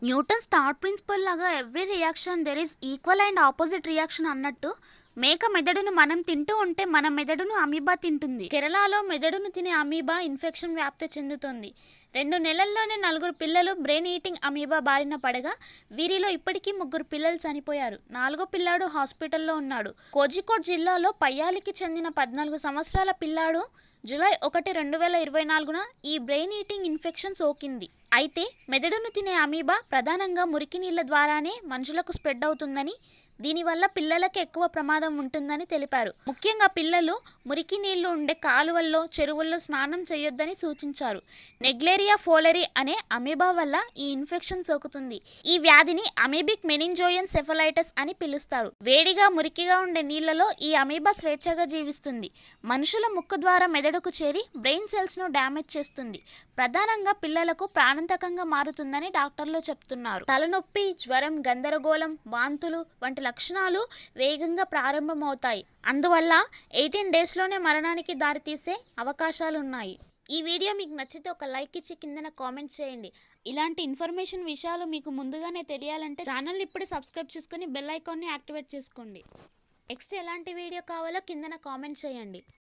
Newton's thought principal లాగా every reaction there is equal and opposite reaction అన్నట్టు మేక మెదడును మనం తింటూ ఉంటే మన మెదడును అమీబా తింటుంది. కేరళలో మెదడును తినే అమీబా ఇన్ఫెక్షన్ వ్యాప్తి చెందుతోంది. 2 నెలల్లోనే 4 పిల్లలు బ్రెయిన్ ఈటింగ్ అమీబా బారిన పడగా వీరిలో ఇప్పటికీ 3 పిల్లలు చనిపోయారు. 4వ పిల్లాడు హాస్పిటల్లో ఉన్నాడు. కోజికోడ్ జిల్లాలో పయ్యాలికి చెందిన 14 సంవత్సరాల పిల్లాడు జూలై 1, 2024న ఈ బ్రెయిన్ ఈటింగ్ ఇన్ఫెక్షన్ సోకింది. అయితే మెదడును తినే అమీబా ప్రధానంగా మురికి నీళ్ల ద్వారానే మనుషులకు స్ప్రెడ్ అవుతుందని, దీనివల్ల పిల్లలకి ఎక్కువ ప్రమాదం ఉంటుందని తెలిపారు. ముఖ్యంగా పిల్లలు మురికి నీళ్లు ఉండే కాలువల్లో, చెరువుల్లో స్నానం చేయొద్దని సూచించారు. నెగ్లేరియా ఫోలెరీ అనే అమీబా వల్ల ఈ ఇన్ఫెక్షన్ సోకుతుంది. ఈ వ్యాధిని అమీబిక్ మెనింజోయెన్సెఫలైటిస్ అని పిలుస్తారు. వేడిగా, మురికిగా ఉండే నీళ్లలో ఈ అమీబా స్వేచ్ఛగా జీవిస్తుంది. మనుషుల ముక్కు ద్వారా మెదడుకు చేరి బ్రెయిన్ సెల్స్ ను డ్యామేజ్ చేస్తుంది. ప్రధానంగా పిల్లలకు ప్రాణాంతకంగా మారుతుందని డాక్టర్లు చెప్తున్నారు. తలనొప్పి, జ్వరం, గందరగోళం, వాంతులు వంటి లక్షణాలు వేగంగా ప్రారంభమవుతాయి. అందువల్ల 18 డేస్లోనే మరణానికి దారితీసే అవకాశాలున్నాయి. ఈ వీడియో మీకు నచ్చితే ఒక లైక్ ఇచ్చి కిందన కామెంట్ చేయండి. ఇలాంటి ఇన్ఫర్మేషన్ విషయాలు మీకు ముందుగానే తెలియాలంటే ఛానల్ని ఇప్పుడే సబ్స్క్రైబ్ చేసుకొని బెల్ ఐకాన్ని యాక్టివేట్ చేసుకోండి. నెక్స్ట్ ఎలాంటి వీడియో కావాలో కిందన కామెంట్ చేయండి.